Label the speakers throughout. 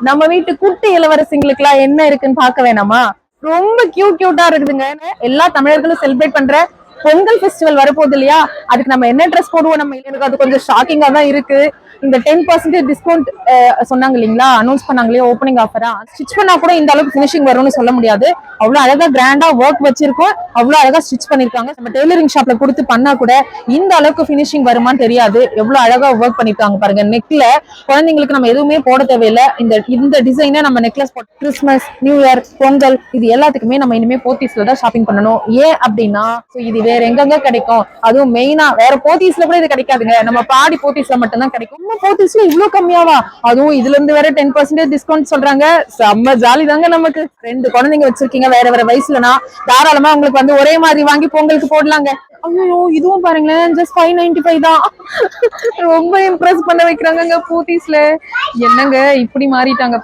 Speaker 1: நம்ம வீட்டு குட்டி இளவரசிங்களுக்கு எல்லாம் என்ன இருக்குன்னு பார்க்க வேணாமா? ரொம்ப கியூட்டா இருக்குதுங்க. எல்லா தமிழர்களும் செலிப்ரேட் பண்ற பொங்கல் ஃபெஸ்டிவல் வரப்போகுது இல்லையா? அதுக்கு நம்ம என்ன ட்ரெஸ் போடுவோம்? நம்ம எனக்கு அது கொஞ்சம் ஷாக்கிங்கா தான் இருக்கு. இந்த 10% டிஸ்கவுண்ட் சொன்னாங்க இல்லைங்களா, அனௌன்ஸ் பண்ணாங்களே ஓப்பனிங் ஆஃபரா, ஸ்டிச் பண்ணா கூட இந்த அளவுக்கு ஃபினிஷிங் வரும்னு சொல்ல முடியாது. அவ்வளவு அழகா கிராண்டா ஒர்க் வச்சிருக்கோம், அவ்வளவு அழகா ஸ்டிச் பண்ணிருக்காங்க. நம்ம டெய்லரிங் ஷாப்ல கொடுத்து பண்ணா கூட இந்த அளவுக்கு ஃபினிஷிங் வருமான்னு தெரியாது. எவ்வளவு அழகா ஒர்க் பண்ணிருக்காங்க பாருங்க. நெக்ல குழந்தைங்களுக்கு நம்ம எதுவுமே போட தேவையில்லை. இந்த டிசைனை நம்ம நெக்லஸ் போட்டு கிறிஸ்மஸ், நியூ இயர், பொங்கல் இது எல்லாத்துக்குமே நம்ம இனிமே போத்தீஸ்ல தான் ஷாப்பிங் பண்ணணும். ஏன் அப்படின்னா இது வேற எங்கெங்க கிடைக்கும்? அதுவும் மெயினா வேற போத்தீஸ்ல கூட இது கிடைக்காதுங்க. நம்ம பாடி போத்தீஸ்ல மட்டும்தான் கிடைக்கும். போத்தீஸ்ல இவ்வளவு கம்மியாவா? அதுவும் இதுல இருந்து வேற 10% டிஸ்கவுண்ட் சொல்றாங்க. செம்ம ஜாலி தாங்க. நமக்கு 2 குழந்தைங்க வச்சிருக்கீங்க வேற வேற வயசுலனா தாராளமா உங்களுக்கு வந்து ஒரே மாதிரி வாங்கி பொங்கலுக்கு போடலாங்க. ஐயோ இதுவும் பாருங்களேன், ஜஸ்ட் 595 தான். ரொம்ப இம்ப்ரெஸ் பண்ண வைக்கிறாங்க போத்தீஸ்ல. என்னங்க இப்படி மாறிட்டாங்க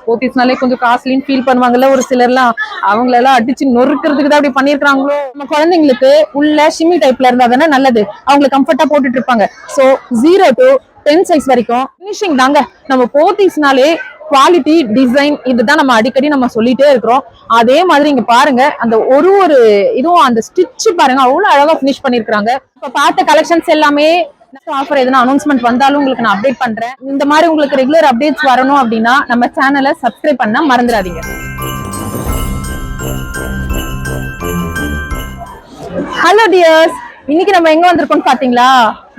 Speaker 1: போத்தீஸ்னாலே கொஞ்சம் காஸ்ட்லின்னு ஃபீல் பண்ணுவாங்கல்ல ஒரு சிலர்லாம். அவங்களெல்லாம் அடிச்சு நொறுக்கிறதுக்கு தான் அப்படி பண்ணிருக்காங்களோ. நம்ம குழந்தைங்களுக்கு உள்ள ஷிம்மி டைப்ல இருந்தா தானே நல்லது, அவங்களுக்கு கம்ஃபர்ட்டா போட்டுட்டு இருப்பாங்க. சோ 0 to 10 சைஸ் வரைக்கும் ஃபினிஷிங் தாங்க. நம்ம போத்தீஸ்னாலே குவாலிட்டி, டிசைன் இதுதான் நம்ம அடிக்கடி நம்ம சொல்லிட்டே இருக்கிறோம். அதே மாதிரி இங்க பாருங்க, அந்த ஒரு இதுவும் அந்த ஸ்டிச் பாருங்க அவ்வளவு அழகா பினிஷ் பண்ணிருக்காங்க. இப்ப பார்த்த கலெக்ஷன்ஸ் எல்லாமே ஆஃபர் எதுனா அனௌன்ஸ்மெண்ட் வந்தாலும் உங்களுக்கு நான் அப்டேட் பண்றேன். இந்த மாதிரி உங்களுக்கு ரெகுலர் அப்டேட்ஸ் வரணும் அப்படின்னா நம்ம சேனலை சப்ஸ்கிரைப் பண்ண மறந்துடாதீங்க. ஹலோ டியர்ஸ், இன்னைக்கு நம்ம எங்க வந்திருக்கோம் பாத்தீங்களா?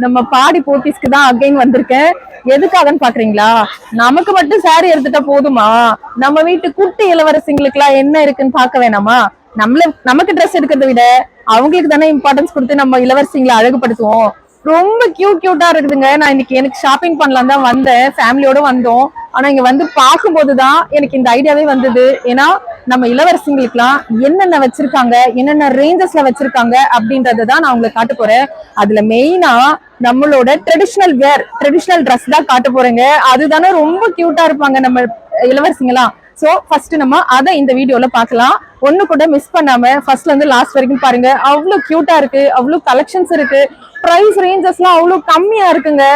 Speaker 1: நம்ம பாடி போத்தீஸ்க்கு தான் அகைன் வந்திருக்கேன். எதுக்காகன்னு பாக்குறீங்களா? நமக்கு மட்டும் சாரி எடுத்துட்டா போதுமா? நம்ம வீட்டு குட்டி இளவரசிங்களுக்கு எல்லாம் என்ன இருக்குன்னு பாக்க வேணாமா? நமக்கு ட்ரெஸ் எடுக்கிறத விட அவங்களுக்கு தானே இம்பார்ட்டன்ஸ் கொடுத்து நம்ம இளவரசிங்களை அழகுபடுத்துவோம். ரொம்ப கியூட்டா இருக்குதுங்க. நான் இன்னைக்கு எனக்கு ஷாப்பிங் பண்ணலாம் தான் வந்தேன், ஃபேமிலியோட வந்தோம். ஆனா இங்க வந்து பார்க்கும்போதுதான் எனக்கு இந்த ஐடியாவே வந்தது. ஏன்னா நம்ம இளவரசிங்களுக்குலாம் என்னென்ன வச்சிருக்காங்க, என்னென்ன ரேஞ்சஸ்ல வச்சிருக்காங்க அப்படின்றதான் நான் உங்களுக்கு காட்ட போறேன். அதுல மெயினா நம்மளோட ட்ரெடிஷனல் ட்ரெஸ் தான் காட்ட போறேங்க. அதுதானே ரொம்ப கியூட்டா இருப்பாங்க நம்ம இளவரசிங்களாம். சோ ஃபர்ஸ்ட் நம்ம அதை இந்த வீடியோல பாக்கலாம். ஒண்ணு கூட மிஸ் பண்ணாம ஃபர்ஸ்ட்ல இருந்து லாஸ்ட் வரைக்கும் பாருங்க. அவ்வளவு கியூட்டா இருக்கு, அவ்வளவு கலெக்ஷன்ஸ் இருக்கு. பிரைஸ் ரேஞ்சஸ் எல்லாம் அவ்வளவு கம்மியா இருக்குங்க.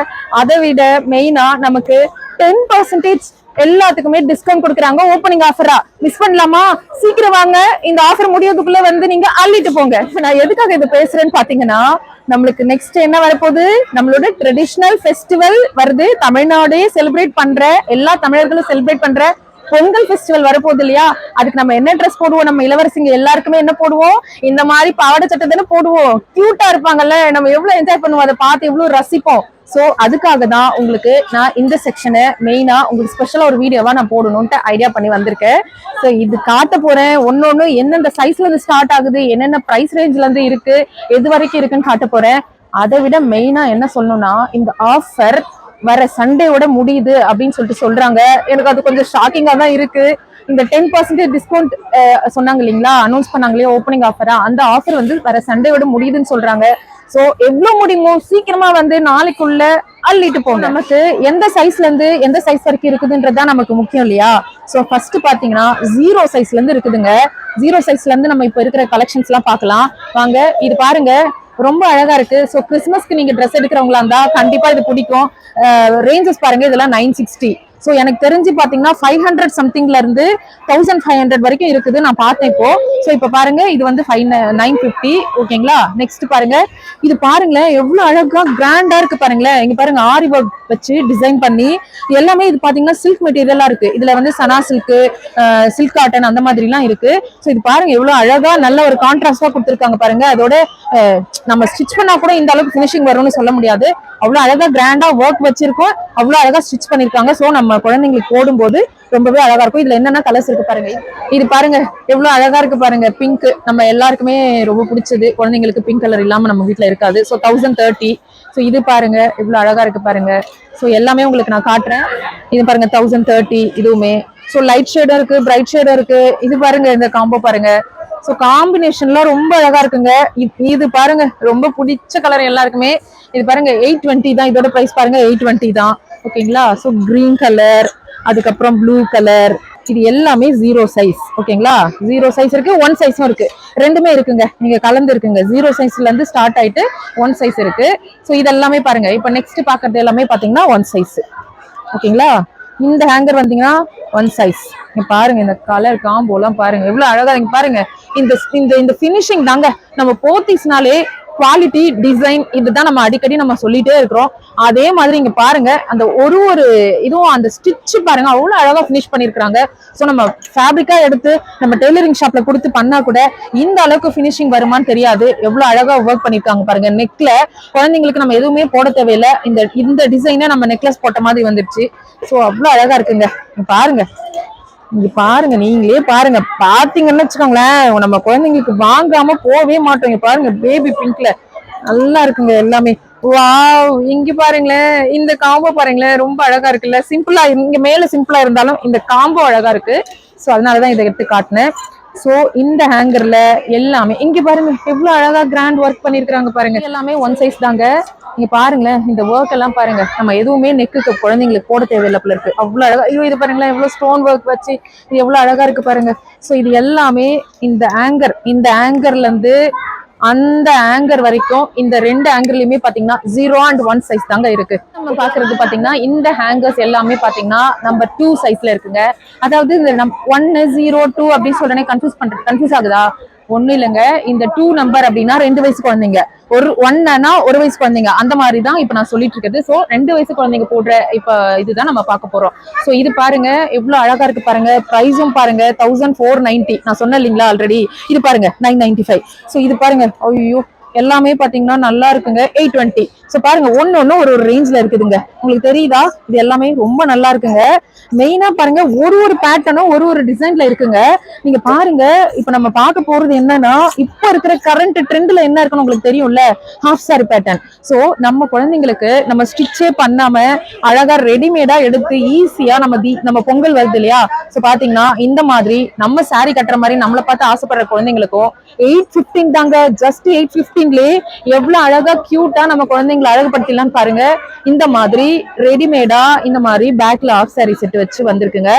Speaker 1: அதை விட மெயினா நமக்கு 10% எல்லாத்துக்குமே டிஸ்கவுண்ட் கொடுக்குறாங்க. ஓப்பனிங் ஆஃபரா மிஸ் பண்ணலாமா? சீக்கிரம் வாங்க, இந்த ஆஃபர் முடியறதுக்குள்ள வந்து நீங்க அள்ளிட்டு போங்க. நான் எதுக்காக இது பேசுறேன்னு பாத்தீங்கன்னா, நம்மளுக்கு நெக்ஸ்ட் என்ன வரப்போகுது? நம்மளோட ட்ரெடிஷனல் ஃபெஸ்டிவல் வருது. தமிழ்நாடே செலிப்ரேட் பண்ற, எல்லா தமிழர்களும் செலிப்ரேட் பண்ற பொங்கல் ஃபெஸ்டிவல் வரப்போகுது இல்லையா? அதுக்கு நம்ம என்ன ட்ரெஸ் போடுவோம்? நம்ம இளவரசிங்க எல்லாருக்குமே என்ன போடுவோம்? இந்த மாதிரி பாவாடை சட்டை தானே போடுவோம். கியூட்டா இருப்பாங்கல்ல, நம்ம எவ்வளவு என்ஜாய் பண்ணுவோம், அதை பார்த்து எவ்வளவு ரசிப்போம். சோ அதுக்காக தான் உங்களுக்கு நான் இந்த செக்ஷனை மெயினா உங்களுக்கு ஸ்பெஷலா ஒரு வீடியோவா நான் போடணும்ட்டு ஐடியா பண்ணி வந்திருக்கேன். சோ இது காட்ட போறேன். ஒன்னொன்னு எந்தெந்த சைஸ்ல இருந்து ஸ்டார்ட் ஆகுது, என்னென்ன பிரைஸ் ரேஞ்ச்ல இருந்து இருக்கு, எது வரைக்கும் இருக்குன்னு காட்ட போறேன். அதை விட மெயினா என்ன சொல்லணும்னா, இந்த ஆஃபர் வர சண்டேவோட முடியுது அப்படின்னு சொல்றாங்க. எனக்கு அது கொஞ்சம் ஷாக்கிங்கா தான் இருக்கு. இந்த 10% டிஸ்கவுண்ட் சொன்னாங்க இல்லைங்களா, அனௌன்ஸ் பண்ணாங்களே ஓப்பனிங் ஆஃபரா, அந்த ஆஃபர் வந்து வர சண்டேவோட முடியுதுன்னு சொல்றாங்க. சோ எவ்வளவு முடியுமோ சீக்கிரமா வந்து நாளைக்குள்ள அள்ளிட்டு போங்க. நமக்கு எந்த சைஸ்ல இருந்து எந்த சைஸ் வரைக்கும் இருக்குதுன்றதுதான் நமக்கு முக்கியம் இல்லையா? சோ ஃபர்ஸ்ட் பாத்தீங்கன்னா 0 சைஸ்ல இருந்து இருக்குதுங்க. 0 சைஸ்ல இருந்து நம்ம இப்ப இருக்கிற கலெக்ஷன்ஸ் எல்லாம் பாக்கலாம் வாங்க. இது பாருங்க, ரொம்ப அழகா இருக்கு. சோ கிறிஸ்மஸ்க்கு நீங்க ட்ரெஸ் எடுக்கிறவங்களா இருந்தா கண்டிப்பா இது பிடிக்கும். ரேஞ்சஸ் பாருங்க, இதெல்லாம் 960. சோ எனக்கு தெரிஞ்சு பாத்தீங்கன்னா 500 சம்திங்ல இருந்து 1500 வரைக்கும் இருக்குது நான் பார்த்தேன் இப்போ. சோ இப்ப பாருங்க, இது வந்து 950. ஓகேங்களா? நெக்ஸ்ட் பாருங்க, இது பாருங்களேன் எவ்வளவு அழகா கிராண்டா இருக்கு பாருங்களேன். இங்க பாருங்க ஆரி ஒர்க் வச்சு டிசைன் பண்ணி எல்லாமே. இது பாத்தீங்கன்னா சில்க் மெட்டீரியலா இருக்கு. இதுல வந்து சனா சில்க், சில்க் காட்டன் அந்த மாதிரி எல்லாம் இருக்கு. சோ இது பாருங்க எவ்வளவு அழகா நல்ல ஒரு கான்ட்ராஸ்டா கொடுத்துருக்காங்க பாருங்க. அதோட நம்ம ஸ்டிச் பண்ணா கூட இந்த அளவுக்கு பினிஷிங் வரும்னு சொல்ல முடியாது. அவ்வளவு அழகா கிராண்டா ஒர்க் வச்சிருக்கோம், அவ்வளவு அழகா ஸ்டிச் பண்ணிருக்காங்க. சோ நம்ம குழந்தைங்களுக்கு போடும்போது ரொம்பவே அழகா இருக்கும். இதுல என்னென்ன கலர்ஸ் இருக்கு பாருங்க. இது பாருங்க எவ்வளவு அழகா இருக்கு பாருங்க. பிங்க் நம்ம எல்லாருக்குமே ரொம்ப பிடிச்சது. குழந்தைங்களுக்கு பிங்க் கலர் இல்லாம நம்ம வீட்டுல இருக்காது. சோ 1030. சோ இது பாருங்க எவ்வளவு அழகா இருக்கு பாருங்க. சோ எல்லாமே உங்களுக்கு நான் காட்டுறேன். இது பாருங்க 1030. இதுவுமே சோ லைட் ஷேடும் இருக்கு, பிரைட் ஷேடும் இருக்கு. இது பாருங்க இந்த காம்போ பாருங்க. சோ காம்பினேஷன்லாம் ரொம்ப அழகா இருக்குங்க. இது பாருங்க ரொம்ப பிடிச்ச கலர் எல்லாருக்குமே. இது பாருங்க 820 தான். இதோட பிரைஸ் பாருங்க 820 தான். ஓகேங்களா? சோ கிரீன் கலர், அதுக்கப்புறம் ப்ளூ கலர், இது எல்லாமே 0 சைஸ். ஓகேங்களா? 0 சைஸ் இருக்கு, 1 சைஸும் இருக்கு. ரெண்டுமே இருக்குங்க, நீங்க கலந்து இருக்குங்க. 0 சைஸ்ல இருந்து ஸ்டார்ட் ஆயிட்டு 1 சைஸ் இருக்கு. சோ இதெல்லாமே பாருங்க. இப்ப நெக்ஸ்ட் பாக்குறது எல்லாமே பாத்தீங்கன்னா 1 சைஸ். ஓகேங்களா? இந்த ஹேங்கர் வந்தீங்கன்னா ஒன் சைஸ். பாருங்க இந்த கலர் காம்போ எல்லாம் பாருங்க எவ்வளவு அழகா இருக்கு பாருங்க. இந்த இந்த இந்த பினிஷிங் தாங்க நம்ம போத்தீஸ்னாலே குவாலிட்டி டிசைன் இதுதான் நம்ம அடிக்கடி நம்ம சொல்லிட்டே இருக்கிறோம். அதே மாதிரி இங்க பாருங்க அந்த ஒரு இதுவும் அந்த ஸ்டிச் பாருங்க அவ்வளவு அழகா பினிஷ் பண்ணிருக்காங்க. சோ நம்ம ஃபேப்ரிக்கா எடுத்து நம்ம டெய்லரிங் ஷாப்ல கொடுத்து பண்ணா கூட இந்த அளவுக்கு பினிஷிங் வருமானு தெரியாது. எவ்வளவு அழகா ஒர்க் பண்ணிருக்காங்க பாருங்க. நெக்ல குழந்தைங்களுக்கு நம்ம எதுவுமே போட தேவையில்லை. இந்த டிசைனை நம்ம நெக்லஸ் போட்ட மாதிரி வந்துருச்சு. சோ அவ்வளவு அழகா இருக்குங்க. பாருங்க இங்க பாருங்க நீங்களே பாருங்க. பாத்தீங்கன்னு வச்சுக்கோங்களேன் நம்ம குழந்தைங்களுக்கு வாங்காம போவே மாட்டோம். இங்க பாருங்க பேபி பிங்க்ல நல்லா இருக்குங்க எல்லாமே. வாவ் இங்க பாருங்களேன் இந்த காம்போ பாருங்களேன் ரொம்ப அழகா இருக்குல்ல. சிம்பிளா இங்க மேல சிம்பிளா இருந்தாலும் இந்த காம்போ அழகா இருக்கு. சோ அதனாலதான் இதை எடுத்து காட்டினேன். சோ இந்த ஹேங்கர்ல எல்லாமே இங்க பாருங்க எவ்வளவு அழகா கிராண்ட் ஒர்க் பண்ணிருக்காங்க பாருங்க. எல்லாமே ஒன் சைஸ் தாங்க. நீங்க பாருங்களேன் இந்த ஒர்க் எல்லாம் பாருங்க. நம்ம எதுவுமே நெக்குக்கு குழந்தைங்களுக்கு போட தேவையில்லை போல இருக்கு. அவ்வளவு அழகா ஐயோ இது பாருங்களேன் எவ்வளவு ஸ்டோன் ஒர்க் வச்சு இது எவ்வளவு அழகா இருக்கு பாருங்க. சோ இது எல்லாமே இந்த ஆங்கர்ல இருந்து அந்த ஆங்கர் வரைக்கும் இந்த ரெண்டு ஆங்கர்லயுமே பாத்தீங்கன்னா 0 and 1 சைஸ் தாங்க இருக்கு. நம்ம பாக்குறது பாத்தீங்கன்னா இந்த ஹேங்கர்ஸ் எல்லாமே பாத்தீங்கன்னா நம்பர் 2 சைஸ்ல இருக்குங்க. அதாவது இந்த 1 0 2 அப்படின்னு சொல்றேனே கன்ஃபியூஸ் ஆகுதா? ஒண்ணு இல்லைங்க. இந்த 2 நம்பர் அப்படின்னா 2 வயசு குழந்தைங்க, ஒரு 1னா 1 வயசு குழந்தைங்க, அந்த மாதிரி தான் இப்ப நான் சொல்லிட்டு இருக்கிறது. சோ 2 வயசு குழந்தைங்க போடுற இப்ப இதுதான் நம்ம பார்க்க போறோம். சோ இது பாருங்க எவ்வளவு அழகா இருக்கு பாருங்க. பிரைஸும் பாருங்க 1490. நான் சொன்னேன் இல்லைங்களா ஆல்ரெடி. இது பாருங்க 995. சோ இது பாருங்க ஐயோ எல்லாமே பாத்தீங்கன்னா நல்லா இருக்குங்க. 820. சோ பாருங்க ஒன்னு ஒரு ரேஞ்ச்ல இருக்குதுங்க. உங்களுக்கு தெரியுதா? இது எல்லாமே ரொம்ப நல்லா இருக்குங்க. மெயினா பாருங்க ஒரு பேட்டர்னும் ஒரு டிசைன்ல இருக்குங்க. நீங்க பாருங்க இப்ப நம்ம பார்க்க போறது என்னன்னா இப்ப இருக்கிற கரண்ட் ட்ரெண்ட்ல என்ன இருக்குன்னு உங்களுக்கு தெரியும்ல, ஹாஃப் சாரி பேட்டர்ன். சோ நம்ம குழந்தைங்களுக்கு நம்ம ஸ்டிச்சே பண்ணாம அழகா ரெடிமேடா எடுத்து ஈஸியா நம்ம பொங்கல் வருது இல்லையா? சோ பாத்தீங்கன்னா இந்த மாதிரி நம்ம சாரி கட்டுற மாதிரி நம்மளை பார்த்து ஆசைப்படுற குழந்தைங்களுக்கும் 815 தாங்க. ஜஸ்ட் 815லே எவ்வளவு அழகா கியூட்டா நம்ம குழந்தைங்களை அழகுபடுத்தலாம்னு பாருங்க. இந்த மாதிரி ரெடிமேடா இந்த மாதிரி பேக்ல ஆஃப் சாரி செட் வச்சு வந்திருக்குங்க.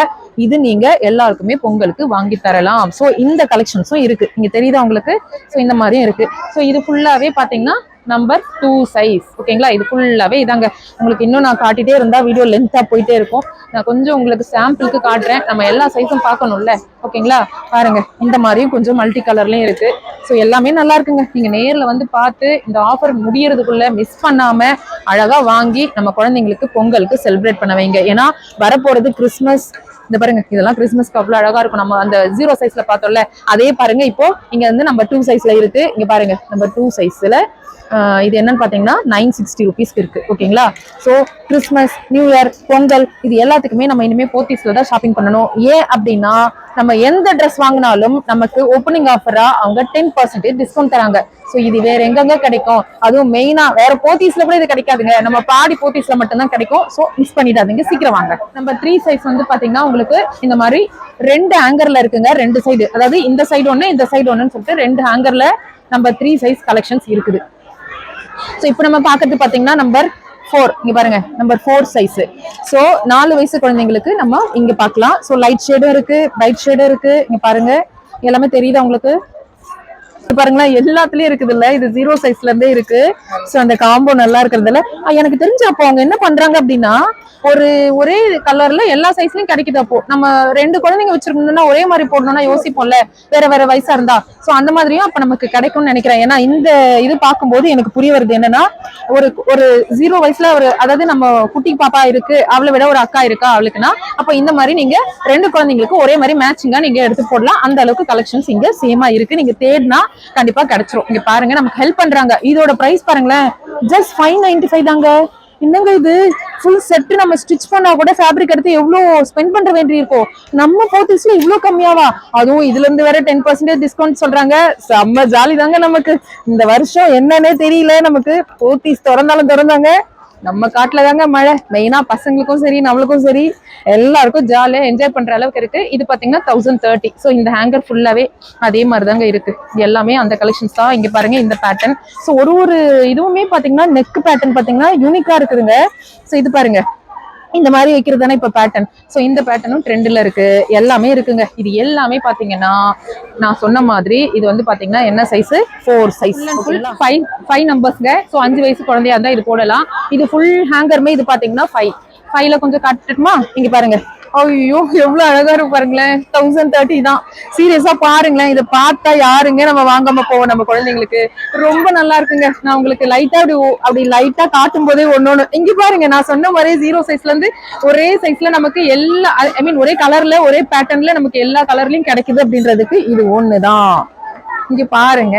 Speaker 1: இது நீங்க எல்லாருக்குமே பொங்கலுக்கு வாங்கி தரலாம். சோ இந்த கலெக்ஷன்ஸும் இருக்கு. இங்க தெரியுதா உங்களுக்கு? சோ இந்த மாதிரியும் இருக்கு. சோ இது ஃபுல்லாவே பாத்தீங்கன்னா நம்பர் 2 சைஸ். ஓகேங்களா? இது ஃபுல்லாவே இதாங்க. உங்களுக்கு இன்னும் நான் காட்டிட்டே இருந்தா வீடியோ லென்த்தா போயிட்டே இருக்கும். நான் கொஞ்சம் உங்களுக்கு சாம்பிளுக்கு காட்டுறேன். நம்ம எல்லா சைஸும் பார்க்கணும்ல. ஓகேங்களா? பாருங்க இந்த மாதிரியும் கொஞ்சம் மல்டி கலர்லயும் இருக்கு. ஸோ எல்லாமே நல்லா இருக்குங்க. நீங்க நேர்ல வந்து பார்த்து இந்த ஆஃபர் முடியறதுக்குள்ள மிஸ் பண்ணாம அழகா வாங்கி நம்ம குழந்தைங்களுக்கு பொங்கலுக்கு செலிப்ரேட் பண்ண வைங்க. ஏன்னா வரப்போறது கிறிஸ்மஸ். இந்த பாருங்க இதெல்லாம் கிறிஸ்மஸ்க்கு அவ்வளவு அழகா இருக்கும். நம்ம அந்த 0 சைஸ்ல பார்த்தோம்ல அதே பாருங்க இப்போ இங்க வந்து நம்ம 2 சைஸ்ல இருக்கு. இங்க பாருங்க நம்ம 2 சைஸ்ல இது என்னன்னு பாத்தீங்கன்னா 960 ருபீஸ்க்கு இருக்கு. ஓகேங்களா? So Christmas, new year, Pongal இது எல்லாத்துக்குமே நம்ம இனிமே போத்தீஸ்ல தான் ஷாப்பிங் பண்ணணும். ஏன் அப்படின்னா நம்ம எந்த ட்ரெஸ் வாங்கினாலும் நமக்கு ஓப்பனிங் ஆஃபரா அவங்க 10% டிஸ்கவுண்ட் தராங்க. சோ இது வேற எங்கெங்க கிடைக்கும்? அதுவும் மெயினா வேற போத்தீஸ்ல கூட இது கிடைக்காதுங்க. நம்ம பாடி போத்தீஸ்ல மட்டும்தான் கிடைக்கும். சோ மிஸ் பண்ணிடாதீங்க, சீக்கிரம் வாங்க. நம்ம 3 சைஸ் வந்து பாத்தீங்கன்னா உங்களுக்கு இந்த மாதிரி 2 ஹேங்கர்ல இருக்குங்க. 2 சைடு, அதாவது இந்த சைடு ஒண்ணு இந்த சைடு ஒண்ணுன்னு சொல்லிட்டு 2 ஹேங்கர்ல நம்ம 3 சைஸ் கலெக்ஷன்ஸ் இருக்குது. சோ இப்போ நம்ம பாக்குறது பாத்தீங்கன்னா நம்பர் 4. இங்க பாருங்க நம்பர் 4 சைஸ். சோ 4 வயசு குழந்தைங்களுக்கு நம்ம இங்க பாக்கலாம். சோ லைட் ஷேடும் இருக்கு, பிரைட் ஷேடும் இருக்கு. இங்க பாருங்க எல்லாமே தெரியுதா உங்களுக்கு? பாருங்களேன் எல்லாத்துலயும் இருக்குது இல்ல. இது 0 சைஸ்ல இருந்தே இருக்கு. சோ அந்த காம்போ நல்லா இருக்கிறதுல எனக்கு தெரிஞ்சு அப்போ அவங்க என்ன பண்றாங்க அப்படின்னா ஒரே கலர்ல எல்லா சைஸ்லயும் கிடைக்குது. அப்போ நம்ம 2 குழந்தைங்க வச்சிருக்கணும்னா ஒரே மாதிரி போடணும்னா யோசிப்போம்ல, வேற வயசா இருந்தா. சோ அந்த மாதிரியும் அப்ப நமக்கு கிடைக்கும்னு நினைக்கிறேன். ஏன்னா இந்த இது பார்க்கும்போது எனக்கு புரிய வருது என்னன்னா ஒரு 0 வயசுல அதாவது நம்ம குட்டி பாப்பா இருக்கு, அவளை விட ஒரு அக்கா இருக்கா அவளுக்குன்னா அப்ப இந்த மாதிரி நீங்க 2 குழந்தைங்களுக்கு ஒரே மாதிரி மேட்சிங்கா நீங்க எடுத்து போடலாம். அந்த அளவுக்கு கலெக்ஷன்ஸ் இங்க சேமா இருக்கு. நீங்க தேடினா கண்டிப்பா கிடைச்சிரும். இங்க பாருங்க நமக்கு ஹெல்ப் பண்றாங்க. இதோட பிரைஸ் பாருங்களேன் ஜஸ்ட் 595 தாங்க. என்னங்க இது ஃபுல் செட் நம்ம ஸ்டிச் பண்ணா கூட ஃபேப்ரிக் எடுத்து எவ்வளவு ஸ்பெண்ட் பண்ற வேண்டி இருக்கும். நம்ம போத்தீஸ்ல இவ்வளவு கம்மியாவா? அதுவும் இதுல இருந்து வேற 10% டிஸ்கவுண்ட் சொல்றாங்க. செம்ம ஜாலி தாங்க நமக்கு. இந்த வருஷம் என்னன்னே தெரியல நமக்கு. போத்தீஸ் திறந்தாங்க நம்ம காட்டுல தாங்க மழை. மெயினா பசங்களுக்கும் சரி நம்மளுக்கும் சரி எல்லாருக்கும் ஜாலியா என்ஜாய் பண்ற அளவுக்கு இருக்கு. இது பாத்தீங்கன்னா 1030. சோ இந்த ஹேங்கர் ஃபுல்லாவே அதே மாதிரிதாங்க இருக்கு. இது எல்லாமே அந்த கலெக்ஷன்ஸ் தான். இங்க பாருங்க இந்த பேட்டர்ன். சோ ஒரு இதுவுமே பாத்தீங்கன்னா நெக் பேட்டர்ன் பாத்தீங்கன்னா யூனிக்கா இருக்குதுங்க. சோ இது பாருங்க இந்த மாதிரி வைக்கிறது தானே இப்ப பேட்டர்ன். சோ இந்த பேட்டர்னும் ட்ரெண்ட்ல இருக்கு. எல்லாமே இருக்குங்க. இது எல்லாமே பாத்தீங்கன்னா நான் சொன்ன மாதிரி இது வந்து பாத்தீங்கன்னா என்ன சைஸ்? 4 சைஸ். 5 நம்பர்ஸ்ங்க. சோ 5 வயசு குழந்தையா இருந்தா இது போடலாம். இது ஃபுல் ஹேங்கருமே இது பாத்தீங்கன்னா 5 கையில கொஞ்சம் காட்டுட்டுமா? இங்க பாருங்க. ஐயோ எவ்வளவு அழகா இருக்கு பாருங்களேன். 1030 தான். சீரியஸா பாருங்களேன். இதை பார்த்தா யாருங்க நம்ம வாங்காம போவோம் நம்ம குழந்தைங்களுக்கு. ரொம்ப நல்லா இருக்குங்க. நான் உங்களுக்கு லைட்டா அப்படி லைட்டா காட்டும் போதே ஒன்னொன்னு இங்க பாருங்க. நான் சொன்ன மாதிரி 0 சைஸ்ல இருந்து ஒரே சைஸ்ல நமக்கு எல்லா ஐ மீன் ஒரே கலர்ல ஒரே பேட்டர்ன்ல நமக்கு எல்லா கலர்லயும் கிடைக்குது அப்படின்றதுக்கு இது ஒண்ணுதான். இங்க பாருங்க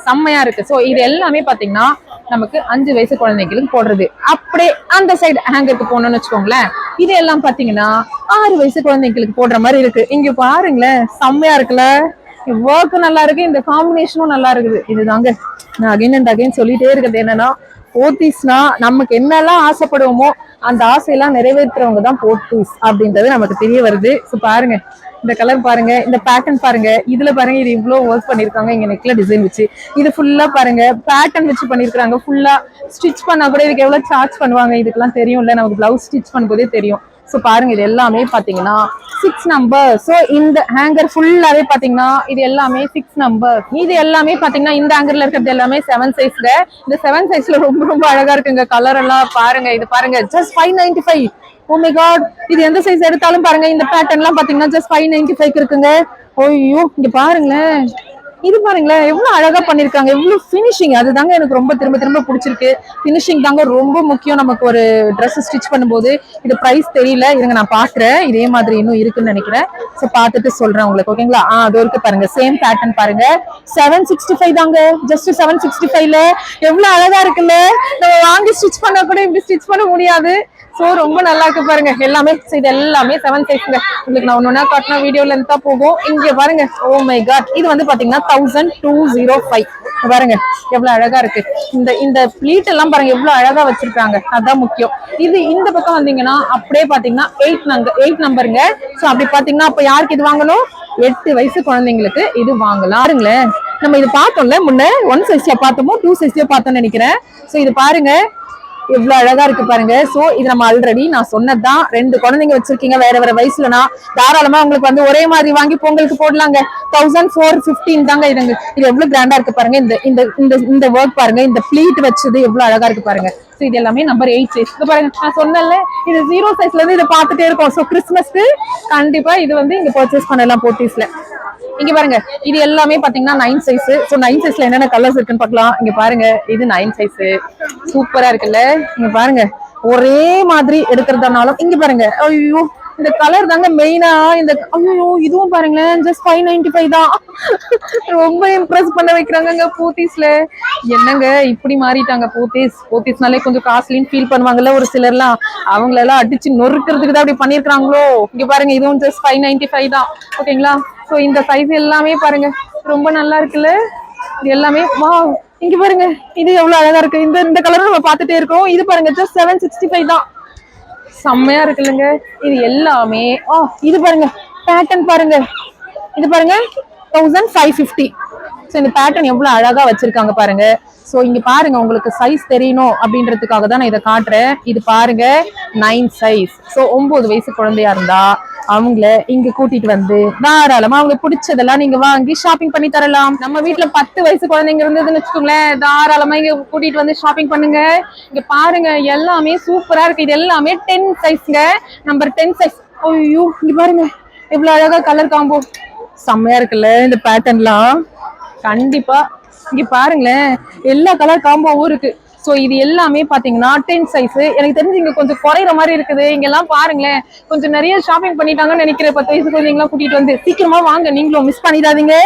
Speaker 1: செம்மையா இருக்கு. சோ இது எல்லாமே பாத்தீங்கன்னா நமக்கு 5 வயசு குழந்தைங்களுக்கு போடுறது. அப்படியே அந்த சைடு ஹேங்கருக்கு போனோம்னு வச்சுக்கோங்களேன். இது எல்லாம் பாத்தீங்கன்னா 6 வயசு குழந்தைங்களுக்கு போடுற மாதிரி இருக்கு. இங்க பாருங்களேன் செம்மையா இருக்குல்ல. ஒர்க்கும் நல்லா இருக்கு, இந்த காம்பினேஷனும் நல்லா இருக்குது. இதுதாங்க நான் அகைன் அண்ட் அகைன் சொல்லிட்டே இருக்கிறது என்னன்னா, போத்தீஸ்னா நமக்கு என்னெல்லாம் ஆசைப்படுவோமோ அந்த ஆசையெல்லாம் நிறைவேற்றுறவங்க தான் போத்தீஸ் அப்படின்றது நமக்கு தெரிய வருது. ஸோ பாருங்க இந்த கலர் பாருங்க, இந்த பேட்டர்ன் பாருங்க, இதுல பாருங்க இது இவ்வளவு ஒர்க் பண்ணிருக்காங்க. இங்க நெக்ல டிசைன் வச்சு இது ஃபுல்லா பாருங்க பேட்டர்ன் வச்சு பண்ணிருக்காங்க. ஃபுல்லா ஸ்டிச் பண்ணா கூட இதுக்கு எவ்வளவு சார்ஜ் பண்ணுவாங்க இதுக்கெல்லாம் தெரியும்ல, நமக்கு பிளவுஸ் ஸ்டிச் பண்ணும்போதே தெரியும். ஸோ பாருங்க இது எல்லாமே பாத்தீங்கன்னா 6 நம்பர். ஸோ இந்த ஹேங்கர் ஃபுல்லாவே பாத்தீங்கன்னா இது எல்லாமே 6 நம்பர். இது எல்லாமே பாத்தீங்கன்னா இந்த ஹேங்கர்ல இருக்கிறது எல்லாமே 7 சைஸ்ல. இந்த 7 சைஸ்ல ரொம்ப ரொம்ப அழகா இருக்குங்க. கலர் எல்லாம் பாருங்க. இது பாருங்க ஜஸ்ட் 595. ஓ மை காட், இது எந்த சைஸ் எடுத்தாலும் பாருங்க இந்த பேட்டர்ன் எல்லாம் பாத்தீங்கன்னா ஜஸ்ட் 595 இருக்குங்க. ஐயோ இங்க பாருங்களேன், இது பாருங்களேன் எவ்வளவு அழகா பண்ணிருக்காங்க, எவ்வளவு பினிஷிங். அதுதாங்க எனக்கு ரொம்ப திரும்ப திரும்ப பிடிச்சிருக்கு. பினிஷிங் தாங்க ரொம்ப முக்கியம் நமக்கு ஒரு ட்ரெஸ் ஸ்டிச் பண்ணும்போது. இது பிரைஸ் தெரியல, இருங்க நான் பாக்குறேன். இதே மாதிரி இன்னும் இருக்குன்னு நினைக்கிறேன். சோ பாத்துட்டு சொல்றேன் உங்களுக்கு. ஓகேங்களா? அது இருக்கு பாருங்க, சேம் பேட்டர்ன் பாருங்க. 765 தாங்க, ஜஸ்ட் 765ல எவ்வளவு அழகா இருக்குல்ல. நம்ம வாங்கி ஸ்டிச் பண்ண கூட இப்படி ஸ்டிச் பண்ண முடியாது. சோ ரொம்ப நல்லா இருக்கு பாருங்க எல்லாமே. இது எல்லாமே 7 சைஸ்ங்க. உங்களுக்கு நான் ஒன்னொன்னா காட்டினா வீடியோ லென்த்தா போகும். இங்க பாருங்க, ஓ மை காட், இது வந்து பாத்தீங்கன்னா 1205. பாருங்க எவ்வளவு அழகா இருக்கு. இந்த பிளீட் எல்லாம் பாருங்க எவ்வளவு அழகா வச்சிருக்காங்க. அதான் முக்கியம். இது இந்த பக்கம் வந்தீங்கன்னா அப்படியே பாத்தீங்கன்னா 8 நம்பருங்க. சோ அப்படி பாத்தீங்கன்னா அப்ப யாருக்கு இது வாங்கணும்? 8 வயசு குழந்தைங்களுக்கு இது வாங்கலாம். பாருங்களேன், நம்ம இது பார்த்தோம்ல முன்ன 1 சைஸ்ல பார்த்தோமோ 2 சைஸ்ல பார்த்தோம்னு நினைக்கிறேன். சோ இது பாருங்க எவ்வளவு அழகா இருக்கு பாருங்க. சோ இது நம்ம ஆல்ரெடி நான் சொன்னதுதான். 2 குழந்தைங்க வச்சிருக்கீங்க வேற வேற வயசுலனா தாராளமா உங்களுக்கு வந்து ஒரே மாதிரி வாங்கி பொங்கலுக்கு போடலாங்க. 1415 தாங்க இதுங்க. இது எவ்வளவு கிராண்டா இருக்கு பாருங்க. இந்த ஒர்க் பாருங்க, இந்த பிளீட் வச்சது எவ்வளவு அழகா இருக்கு பாருங்க. சோ இது எல்லாமே நம்பர் 8 சைஸ். இது பாருங்க நான் சொன்னேன்ல இது 0 சைஸ்ல இருந்து இதை பார்த்துட்டே இருக்கும். சோ கிறிஸ்மஸ்க்கு கண்டிப்பா இது வந்து இங்க பர்ச்சேஸ் பண்ணலாம் போத்தீஸ்ல. இங்க பாருங்க இது எல்லாமே பாத்தீங்கன்னா 9 சைஸ். சோ 9 சைஸ்ல என்னென்ன கலர்ஸ் இருக்குன்னு பார்க்கலாம். இங்க பாருங்க இது 9 சைஸ். சூப்பரா இருக்குல்ல. இங்க பாருங்க ஒரே மாதிரி எடுக்கிறதுனாலும் இங்க பாருங்க. ஐயோ இந்த கலர் தாங்க மெயினா. இந்த ஐயோ இதுவும் பாருங்களேன் ஜஸ்ட் 595 தான். ரொம்ப இம்ப்ரெஸ் பண்ண வைக்கிறாங்க போத்தீஸ்ல. என்னங்க இப்படி மாறிட்டாங்க போத்தீஸ்னாலே கொஞ்சம் காஸ்ட்லின்னு ஃபீல் பண்ணுவாங்கல்ல ஒரு சிலர்லாம். அவங்களெல்லாம் அடிச்சு நொறுக்கிறதுக்கு தான் அப்படி பண்ணிருக்காங்களோ. இங்க பாருங்க இதுவும் ஜஸ்ட் 595 தான். ஓகேங்களா? சோ இந்த சைஸ் எல்லாமே பாருங்க ரொம்ப நல்லா இருக்குல்ல. இது எல்லாமே வாவ். இங்க பாருங்க இது எவ்வளவு அழகா இருக்கு. இந்த கலர் நம்ம பார்த்துட்டே இருக்கோம். இது பாருங்க ஜஸ்ட் 765 தான். செம்மையா இருக்குல்லங்க. இது எல்லாமே இது பாருங்க பேட்டர்ன் பாருங்க. இது பாருங்க 1550. சோ இந்த பேட்டர்ன் எவ்வளவு அழகா வச்சிருக்காங்க பாருங்க. சோ இங்க பாருங்க உங்களுக்கு சைஸ் தெரியணும் அப்படின்றதுக்காக தான் நான் இதை காட்டுறேன். இது பாருங்க 9 சைஸ். சோ 9 வயசு குழந்தையா இருந்தா அவங்கள இங்க கூட்டிட்டு வந்து தாராளமா அவங்களுக்கு பிடிச்சதெல்லாம் நீங்க வாங்கி ஷாப்பிங் பண்ணி தரலாம். நம்ம வீட்டுல 10 வயசு குழந்தைங்க இருந்ததுன்னு வச்சுக்கோங்களேன், தாராளமா இங்க கூட்டிட்டு வந்து ஷாப்பிங் பண்ணுங்க. இங்க பாருங்க எல்லாமே சூப்பரா இருக்கு. இது எல்லாமே 10 சைஸ்ங்க, நம்பர் 10 சைஸ். ஐயோ இங்க பாருங்க எவ்வளவு அழகா கலர் காம்போ செம்மையா இருக்குல்ல இந்த பேட்டர்ன்லாம். கண்டிப்பா இங்க பாருங்களேன் எல்லா கலர் காம்போவும் இருக்கு. சோ இது எல்லாமே பாத்தீங்கன்னா 10 சைஸ். எனக்கு தெரிஞ்சு இங்க கொஞ்சம் குறையிற மாதிரி இருக்குது. இங்க எல்லாம் பாருங்களேன் கொஞ்சம் நிறைய ஷாப்பிங் பண்ணிட்டாங்கன்னு நினைக்கிறேன். 10 வயசு குழந்தைங்களாம் கூட்டிட்டு வந்து சீக்கிரமா வாங்க, நீங்களும் மிஸ் பண்ணிடாதீங்க.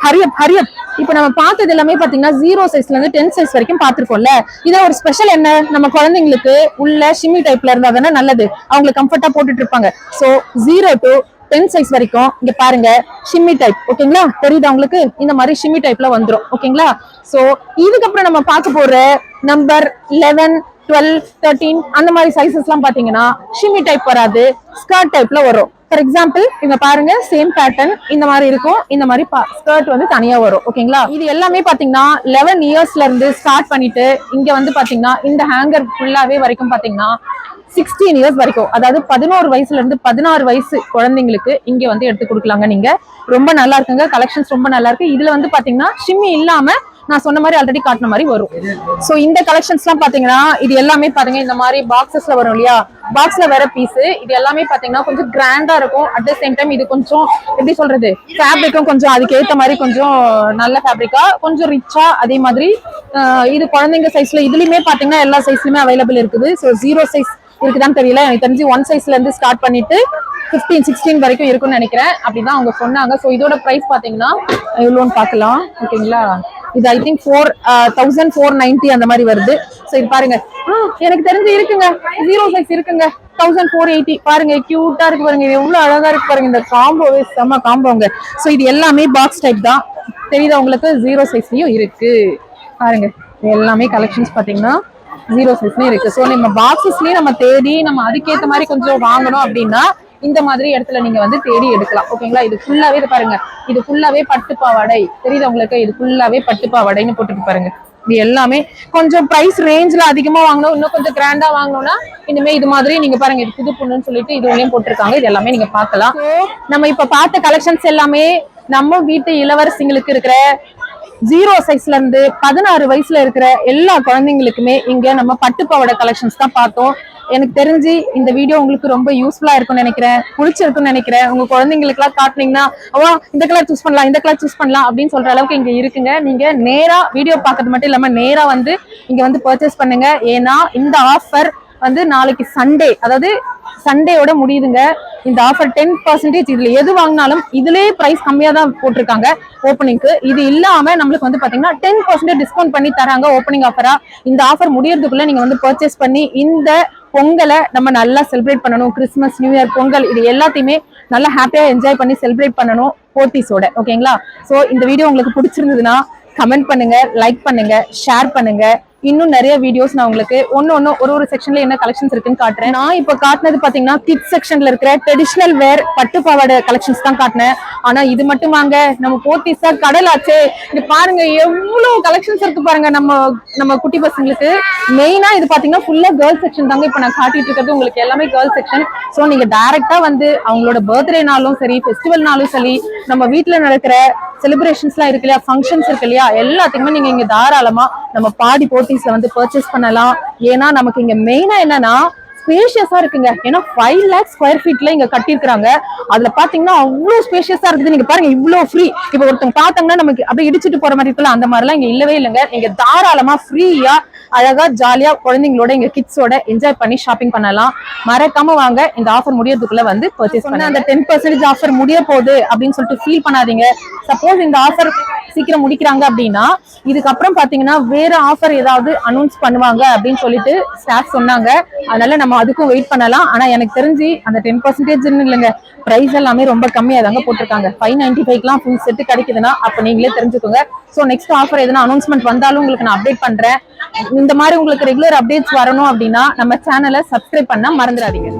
Speaker 1: ஹரியப். இப்ப நம்ம பார்த்தது எல்லாமே பாத்தீங்கன்னா 0 சைஸ்ல இருந்து 10 சைஸ் வரைக்கும் பாத்துருக்கோம்ல. இதான் ஒரு ஸ்பெஷல் என்ன, நம்ம குழந்தைங்களுக்கு உள்ள ஷிம்மி டைப்ல இருந்தா தானே நல்லது, அவங்களுக்கு கம்ஃபர்ட்டா போட்டுட்டு இருப்பாங்க. சோ 0 to 10 சைஸ் வரைக்கும் இங்க பாருங்க ஷிம்மி டைப். ஓகேங்களா? தெரியுதா உங்களுக்கு? இந்த மாதிரி ஷிம்மி டைப்ல வந்துரும். ஓகேங்களா? சோ இதுக்கப்புறம் நம்ம பார்க்க போற நம்பர் 11, 12, 13 அந்த மாதிரி சைசஸ் எல்லாம் பாத்தீங்கன்னா ஷிம்மி டைப் வராது, ஸ்கர்ட் டைப்ல வரும். ஃபார் எக்ஸாம்பிள் இங்க பாருங்க சேம் பேட்டர்ன் இந்த மாதிரி இருக்கும். இந்த மாதிரி ஸ்கர்ட் வந்து தனியா வரும். ஓகேங்களா? இது எல்லாமே பாத்தீங்கன்னா 11 இயர்ஸ்ல இருந்து ஸ்டார்ட் பண்ணிட்டு இங்க வந்து பாத்தீங்கன்னா இந்த ஹேங்கர் ஃபுல்லாவே வரைக்கும் பாத்தீங்கன்னா 16 இயர்ஸ் வரைக்கும், அதாவது 11 வயசுல இருந்து 16 வயசு குழந்தைங்களுக்கு இங்க வந்து எடுத்து கொடுக்கலாங்க. நீங்க ரொம்ப நல்லா இருக்குங்க, கலெக்ஷன்ஸ் ரொம்ப நல்லா இருக்கு. இதுல வந்து பாத்தீங்கன்னா ஷிம்மி இல்லாம நான் சொன்ன மாதிரி ஆல்ரெடி காட்டின மாதிரி வரும். சோ இந்த கலெக்ஷன்ஸ் எல்லாம் பாத்தீங்கன்னா இது எல்லாமே பாருங்க இந்த மாதிரி பாக்ஸஸ்ல வரும் இல்லையா, பாக்ஸ்ல வர பீஸ் இது எல்லாமே பாத்தீங்கன்னா கொஞ்சம் கிராண்டா இருக்கும். அட் த சேம் டைம் இது கொஞ்சம் எப்படி சொல்றது, ஃபேப்ரிக்கும் கொஞ்சம் அதுக்கு ஏத்த மாதிரி கொஞ்சம் நல்ல ஃபேப்ரிக்கா கொஞ்சம் ரிச்சா. அதே மாதிரி இது குழந்தைங்க சைஸ்ல இதுலயுமே பாத்தீங்கன்னா எல்லா சைஸ்லயுமே அவைலபிள் இருக்குது. ஸோ 0 சைஸ் இருக்குதான்னு தெரியல, எனக்கு தெரிஞ்சு 1 சைஸ்ல இருந்து ஸ்டார்ட் பண்ணிட்டு 15, 16 வரைக்கும் இருக்கும்னு நினைக்கிறேன். அப்படிதான் அவங்க சொன்னாங்க. ஸோ இதோட பிரைஸ் பாத்தீங்கன்னா எவ்வளோன்னு பாக்கலாம். ஓகேங்களா, இது ஐ திங்க் 4,490 அந்த மாதிரி வருது. ஸோ இது பாருங்க, எனக்கு தெரிஞ்சு இருக்குங்க 0 சைஸ் இருக்குங்க, 1,480. பாருங்க கியூட்டா இருக்கு பாருங்க, எவ்வளவு அழகா இருக்கு பாருங்க. இந்த காம்போவே செம்ம காம்போங்க. ஸோ இது எல்லாமே பாக்ஸ் டைப் தான், தெரியுதா உங்களுக்கு? 0 சைஸ்லயும் இருக்கு பாருங்க. எல்லாமே கலெக்ஷன்ஸ் பாத்தீங்கன்னா 0 சைஸ்லயும் இருக்கு. ஸோ நம்ம பாக்ஸஸ்லயும் நம்ம தேடி நம்ம அதுக்கேற்ற மாதிரி கொஞ்சம் வாங்கணும் அப்படின்னா இந்த மாதிரி இடத்துல நீங்க வந்து தேடி எடுக்கலாம். ஓகேங்களா, இது ஃபுல்லாவே இது பாருங்க, இது ஃபுல்லாவே பட்டு பாவாடை, தெரியுது உங்களுக்கு? இது ஃபுல்லாவே பட்டு பாவாடைன்னு போட்டுட்டு பாருங்க. இது எல்லாமே கொஞ்சம் பிரைஸ் ரேஞ்ச்ல அதிகமா வாங்கணும், இன்னும் கொஞ்சம் கிராண்டா வாங்கணும்னா இனிமே இது மாதிரி நீங்க பாருங்க, இது புது பொண்ணுன்னு சொல்லிட்டு இதுலயும் போட்டிருக்காங்க. இது எல்லாமே நீங்க பார்க்கலாம். நம்ம இப்ப பார்த்த கலெக்ஷன்ஸ் எல்லாமே நம்ம வீட்டு இளவரசிங்களுக்கு இருக்கிற 0 சைஸ்ல இருந்து 16 வயசுல இருக்கிற எல்லா குழந்தைங்களுக்குமே இங்க நம்ம பட்டு பாவாடை கலெக்ஷன்ஸ் தான் பார்த்தோம். எனக்கு தெரிஞ்சு இந்த வீடியோ உங்களுக்கு ரொம்ப யூஸ்ஃபுல்லா இருக்கும்னு நினைக்கிறேன், பிடிச்சிருக்குன்னு நினைக்கிறேன். உங்க குழந்தைங்களுக்கு எல்லாம் காட்டினீங்கன்னா இந்த கலர் சூஸ் பண்ணலாம், இந்த கலர் சூஸ் பண்ணலாம் அப்படின்னு சொல்ற அளவுக்கு இங்க இருக்குங்க. நீங்க நேரா வீடியோ பார்க்கறது மட்டும் இல்லாம நேரா வந்து இங்க வந்து பர்ச்சேஸ் பண்ணுங்க. ஏன்னா இந்த ஆஃபர் வந்து நாளைக்கு சண்டே, அதாவது சண்டேயோட முடியுதுங்க இந்த ஆஃபர். 10% இதுல எது வாங்கினாலும் இதுலயே பிரைஸ் கம்மியா தான் போட்டிருக்காங்க ஓப்பனிங்க்கு. இது இல்லாம நம்மளுக்கு வந்து பாத்தீங்கன்னா 10% டிஸ்கவுண்ட் பண்ணி தராங்க ஓப்பனிங் ஆஃபரா. இந்த ஆஃபர் முடியறதுக்குள்ள நீங்க வந்து பர்ச்சேஸ் பண்ணி இந்த பொங்கலை நம்ம நல்லா செலிப்ரேட் பண்ணணும். கிறிஸ்துமஸ், நியூ இயர், பொங்கல் இது எல்லாத்தையுமே நல்லா ஹாப்பியா என்ஜாய் பண்ணி செலிப்ரேட் பண்ணணும் போத்தீஸோட. ஓகேங்களா, சோ இந்த வீடியோ உங்களுக்கு பிடிச்சிருந்ததுன்னா கமெண்ட் பண்ணுங்க, லைக் பண்ணுங்க, ஷேர் பண்ணுங்க. இன்னும் நிறைய வீடியோஸ் நான் உங்களுக்கு ஒரு செக்ஷன்ல என்ன கலெக்ஷன்ஸ் இருக்குன்னு காட்டுறேன். நான் இப்ப காட்டினது பாத்தீங்கன்னா கிட்ஸ் செக்ஷன்ல இருக்கிற ட்ரெடிஷனல் வேர் பட்டு பாவாடை கலெக்ஷன்ஸ் தான் காட்டினேன். ஆனா இது மட்டும் வாங்க, நம்ம போத்தீஸா கடலாச்சே, இது பாருங்க எவ்வளவு கலெக்ஷன்ஸ் இருக்கு பாருங்க. நம்ம குட்டி பசங்களுக்கு மெயினா இது பாத்தீங்கன்னா ஃபுல்லா கேர்ள்ஸ் செக்ஷன் தாங்க இப்ப நான் காட்டிட்டு இருக்கிறது உங்களுக்கு எல்லாமே கேர்ள்ஸ் செக்ஷன். சோ நீங்க டைரக்டா வந்து அவங்களோட பர்த்டேனாலும் சரி, ஃபெஸ்டிவல்னாலும் சரி, நம்ம வீட்டுல நடக்கிற செலிப்ரேஷன்ஸ் எல்லாம் இருக்கு இல்லையா, ஃபங்க்ஷன்ஸ் இருக்கு இல்லையா, எல்லாத்துக்குமே நீங்க இங்க தாராளமா நம்ம பாடி போத்தீஸ்ல வந்து பர்ச்சேஸ் பண்ணலாம். ஏன்னா நமக்கு இங்க மெயினா என்னன்னா ஸ்பேஷியஸா இருக்குங்க. ஏன்னா 5 lakhs ஸ்கொயர் ஃபீட்ல இங்க கட்டிருக்காங்க. அதுல பாத்தீங்கன்னா அவ்வளவு ஸ்பேஷியஸா இருக்குது. நீங்க பாருங்க இவ்வளவு ஃப்ரீ. இப்ப ஒருத்தவங்க பாத்தாங்கன்னா நமக்கு அப்படியே இடிச்சிட்டு போற மாதிரி இருக்குல்ல, அந்த மாதிரி எல்லாம் இங்க இல்லவே இல்லைங்க. நீங்க தாராளமா ஃப்ரீயா அழகா ஜாலியா குழந்தைங்களோட இங்க கிட்ஸோட என்ஜாய் பண்ணி ஷாப்பிங் பண்ணலாம். மறக்காம வாங்க, இந்த ஆஃபர் முடியறதுக்குள்ள வந்து பர்ச்சேஸ் பண்ண. அந்த 10% ஆஃபர் முடிய போகுது அப்படின்னு சொல்லிட்டு ஃபீல் பண்ணாதீங்க. சப்போஸ் இந்த ஆஃபர் சீக்கிரம் முடிக்கிறாங்க அப்படின்னா இதுக்கப்புறம் பாத்தீங்கன்னா வேற ஆஃபர் ஏதாவது அனௌன்ஸ் பண்ணுவாங்க அப்படின்னு சொல்லிட்டு ஸ்டாஃப் சொன்னாங்க. அதனால நம்ம அதுக்கும் வெயிட் பண்ணலாம். ஆனா எனக்கு தெரிஞ்சு அந்த 10% இல்லைங்க, பிரைஸ் எல்லாமே ரொம்ப கம்மியா தாங்க போட்டிருக்காங்க. 595 ஃபுல் செட் கிடைக்குதுன்னா அப்ப நீங்களே தெரிஞ்சுக்கோங்க. சோ நெக்ஸ்ட் ஆஃபர் எதனா அனௌன்ஸ்மெண்ட் வந்தாலும் உங்களுக்கு நான் அப்டேட் பண்றேன். இந்த மாதிரி உங்களுக்கு ரெகுலர் அப்டேட்ஸ் வரணும் அப்படின்னா நம்ம சேனலை சப்ஸ்கிரைப் பண்ண மறந்துடாதீங்க.